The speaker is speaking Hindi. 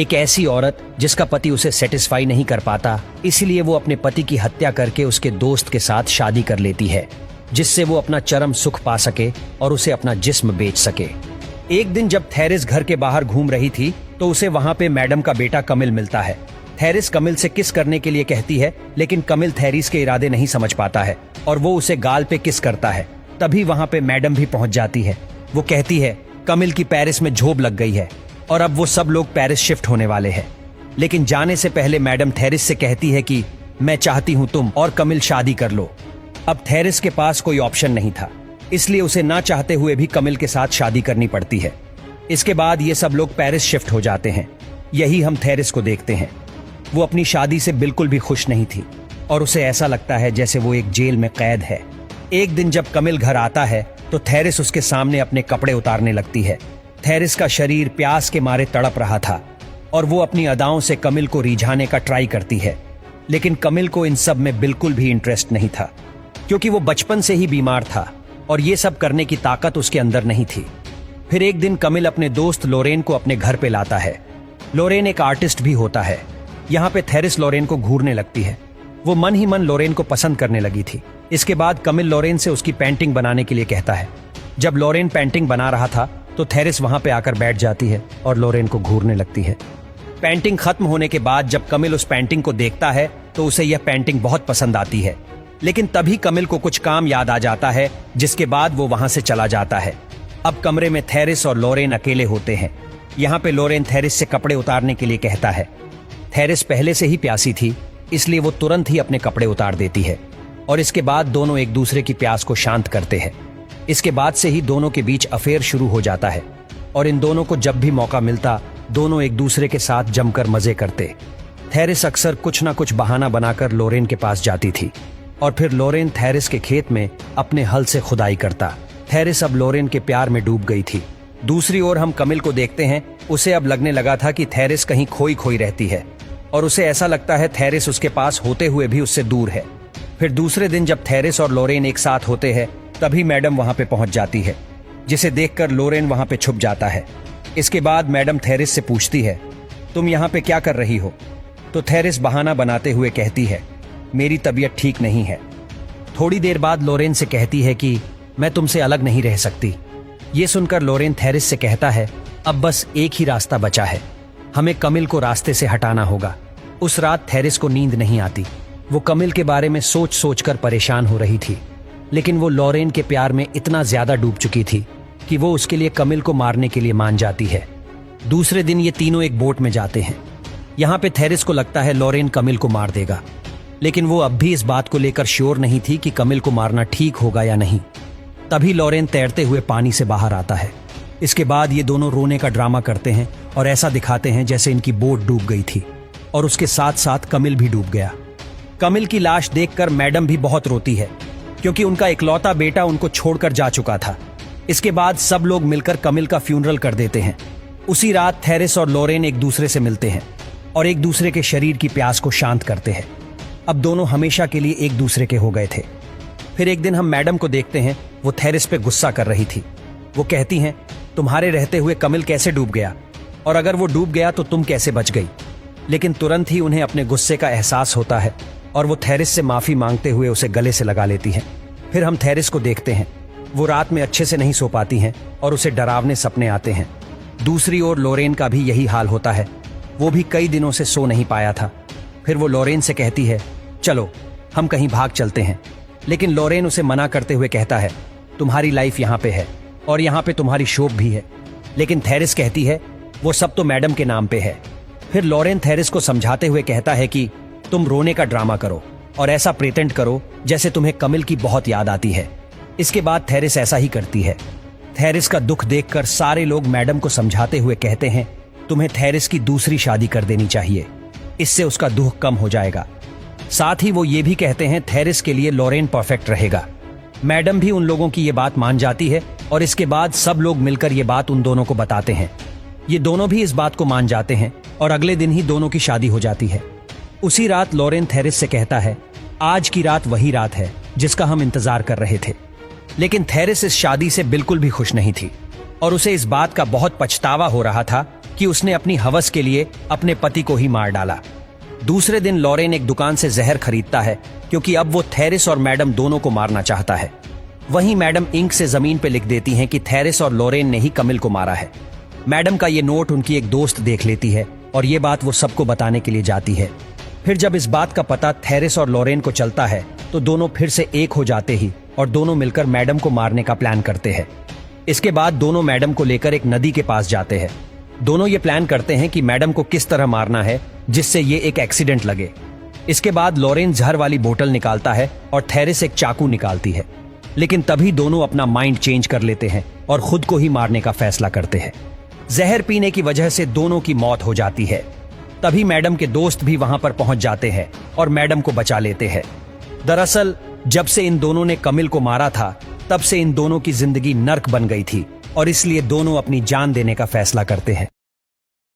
एक ऐसी औरत जिसका पति उसे सेटिस्फाई नहीं कर पाता, इसलिए वो अपने पति की हत्या करके उसके दोस्त के साथ शादी कर लेती है, जिससे वो अपना चरम सुख पा सके और उसे अपना जिस्म बेच सके। एक दिन जब थेरिस घर के बाहर घूम रही थी तो उसे वहां पे मैडम का बेटा कमिल मिलता है। थेरिस कमिल से किस करने के लिए कहती है, लेकिन कमिल थेरिस के इरादे नहीं समझ पाता है और वो उसे गाल पे किस करता है। तभी वहां पे मैडम भी पहुंच जाती है। वो कहती है कमिल की पेरिस में झोंब लग गई है और अब वो सब लोग पेरिस शिफ्ट होने वाले हैं। लेकिन जाने से पहले मैडम थेरिस से कहती है कि मैं चाहती हूं तुम और कमिल शादी कर लो। अब थेरिस के पास कोई ऑप्शन नहीं था, इसलिए उसे ना चाहते हुए भी कमिल के साथ शादी करनी पड़ती है। इसके बाद ये सब लोग पेरिस शिफ्ट हो जाते हैं। यही हम थेरिस को देखते हैं। वो अपनी शादी से बिल्कुल भी खुश नहीं थी और उसे ऐसा लगता है जैसे वो एक जेल में कैद है। एक दिन जब कमिल घर आता है तो थेरिस उसके सामने अपने कपड़े उतारने लगती है। थेरिस का शरीर प्यास के मारे तड़प रहा था और वो अपनी अदाओं से कमिल को रिझाने का ट्राई करती है, लेकिन कमिल को इन सब में बिल्कुल भी इंटरेस्ट नहीं था, क्योंकि वो बचपन से ही बीमार था और ये सब करने की ताकत उसके अंदर नहीं थी। फिर एक दिन कमिल अपने दोस्त लोरेन को अपने घर पे लाता है। लोरेन एक आर्टिस्ट भी होता है। यहाँ पे थेरिस लोरेन को घूरने लगती है। वो मन ही मन लोरेन को पसंद करने लगी थी। इसके बाद कमिल लोरेन से उसकी पेंटिंग बनाने के लिए कहता है। जब लोरेन पेंटिंग बना रहा था तो थेरिस वहां पे आकर बैठ जाती है और लोरेन को घूरने लगती है। पेंटिंग खत्म होने के बाद जब कमिल उस पेंटिंग को देखता है तो उसे यह पेंटिंग बहुत पसंद आती है, लेकिन तभी कमिल को कुछ काम याद आ जाता है, जिसके बाद वो वहां से चला जाता है। अब कमरे में थेरिस और लोरेन अकेले होते हैं। यहाँ पे लोरेन थेरिस से कपड़े उतारने के लिए कहता है। थेरिस पहले से ही प्यासी थी, इसलिए वो तुरंत ही अपने कपड़े उतार देती है और इसके बाद दोनों एक दूसरे की प्यास को शांत करते हैं। इसके बाद से ही दोनों के बीच अफेयर शुरू हो जाता है और इन दोनों को जब भी मौका मिलता दोनों एक दूसरे के साथ जमकर मजे करते। थेरिस अक्सर कुछ ना कुछ बहाना बनाकर लोरेन के पास जाती थी और फिर लोरेन थेरिस के खेत में अपने हल से खुदाई करता। थेरिस अब लोरेन के प्यार में डूब गई थी। दूसरी ओर हम कमिल को देखते हैं। उसे अब लगने लगा था कि थेरिस कहीं खोई खोई रहती है और उसे ऐसा लगता है थेरिस उसके पास होते हुए भी उससे दूर है। फिर दूसरे दिन जब थेरिस और लोरेन एक साथ होते हैं तभी मैडम वहां पे पहुंच जाती है, जिसे देखकर लोरेन वहां पे छुप जाता है। इसके बाद मैडम थेरिस से पूछती है, तुम यहाँ पे क्या कर रही हो? तो थेरिस बहाना बनाते हुए कहती है, मेरी तबीयत ठीक नहीं है। थोड़ी देर बाद लोरेन से कहती है कि मैं तुमसे अलग नहीं रह सकती। ये सुनकर लोरेन थेरिस से कहता है, अब बस एक ही रास्ता बचा है, हमें कमिल को रास्ते से हटाना होगा। उस रात थेरिस को नींद नहीं आती। वो कमिल के बारे में सोच सोच कर परेशान हो रही थी, लेकिन वो लोरेन के प्यार में इतना ज्यादा डूब चुकी थी कि वो उसके लिए कमिल को मारने के लिए मान जाती है। दूसरे दिन ये तीनों एक बोट में जाते हैं। यहाँ पे थेरिस को लगता है लोरेन कमिल को मार देगा, लेकिन वो अब भी इस बात को लेकर श्योर नहीं थी कि कमिल को मारना ठीक होगा या नहीं। तभी लोरेन तैरते हुए पानी से बाहर आता है। इसके बाद ये दोनों रोने का ड्रामा करते हैं और ऐसा दिखाते हैं जैसे इनकी बोट डूब गई थी और उसके साथ साथ कमिल भी डूब गया। कमिल की लाश देखकर मैडम भी बहुत रोती है, क्योंकि उनका इकलौता बेटा उनको छोड़कर जा चुका था। इसके बाद सब लोग मिलकर कमिल का फ्यूनरल कर देते हैं। उसी रात थेरिस और लोरेन एक दूसरे से मिलते हैं और एक दूसरे के शरीर की प्यास को शांत करते हैं। अब दोनों हमेशा के लिए एक दूसरे के हो गए थे। फिर एक दिन हम मैडम को देखते हैं। वो थेरिस पे गुस्सा कर रही थी। वो कहती हैं, तुम्हारे रहते हुए कमिल कैसे डूब गया, और अगर वो डूब गया तो तुम कैसे बच गई? लेकिन तुरंत ही उन्हें अपने गुस्से का एहसास होता है और वो थेरिस से माफी मांगते हुए उसे गले से लगा लेती हैं। फिर हम थेरिस को देखते हैं। वो रात में अच्छे से नहीं सो पाती हैं और उसे डरावने सपने आते हैं। दूसरी ओर लोरेन का भी यही हाल होता है। वो भी कई दिनों से सो नहीं पाया था। फिर वो लोरेन से कहती है, चलो हम कहीं भाग चलते हैं। लेकिन लोरेन उसे मना करते हुए कहता है, तुम्हारी लाइफ यहाँ पे है और यहाँ पे तुम्हारी शॉप भी है। लेकिन थेरिस कहती है, वो सब तो मैडम के नाम पे है। फिर लोरेन थेरिस को समझाते हुए कहता है कि तुम रोने का ड्रामा करो और ऐसा प्रिटेंड करो जैसे तुम्हें कमिल की बहुत याद आती है। इसके बाद थेरिस ऐसा ही करती है। थेरिस का दुख देखकर सारे लोग मैडम को समझाते हुए कहते हैं, तुम्हें थेरिस की दूसरी शादी कर देनी चाहिए, इससे उसका दुख कम हो जाएगा। साथ ही वो ये भी कहते हैं थेरिस के लिए लोरेन परफेक्ट रहेगा। मैडम भी उन लोगों की ये बात मान जाती है और इसके बाद सब लोग मिलकर ये बात उन दोनों को बताते हैं। ये दोनों भी इस बात को मान जाते हैं और अगले दिन ही दोनों की शादी हो जाती है। उसी रात लोरेन थेरिस से कहता है, आज की रात वही रात है जिसका हम इंतजार कर रहे थे। लेकिन थेरिस इस शादी से बिल्कुल भी खुश नहीं थी। और उसे इस बात का बहुत पछतावा हो रहा था कि उसने अपनी हवस के लिए अपने पति को ही मार डाला। दूसरे दिन लॉरेन एक दुकान से जहर खरीदता है क्योंकि अब वो थेरिस और मैडम दोनों को मारना चाहता है। वहीं मैडम इंक से जमीन पे लिख देती हैं कि थेरिस और लॉरेन ने ही कमिल को मारा है। मैडम का ये नोट उनकी एक दोस्त देख लेती है और ये बात वो सबको बताने के लिए जाती है। फिर जब इस बात का पता थेरिस और लॉरेन को चलता है तो दोनों फिर से एक हो जाते ही और दोनों मिलकर मैडम को मारने का प्लान करते हैं। इसके बाद दोनों मैडम को लेकर एक नदी के पास जाते हैं। दोनों ये प्लान करते हैं कि मैडम को किस तरह मारना है जिससे ये एक एक्सीडेंट लगे। इसके बाद लॉरेन जहर वाली बोतल निकालता है और थेरिस एक चाकू निकालती है, लेकिन तभी दोनों अपना माइंड चेंज कर लेते हैं और खुद को ही मारने का फैसला करते हैं। जहर पीने की वजह से दोनों की मौत हो जाती है। तभी मैडम के दोस्त भी वहां पर पहुंच जाते हैं और मैडम को बचा लेते हैं। दरअसल जब से इन दोनों ने कमिल को मारा था तब से इन दोनों की जिंदगी नर्क बन गई थी और इसलिए दोनों अपनी जान देने का फैसला करते हैं।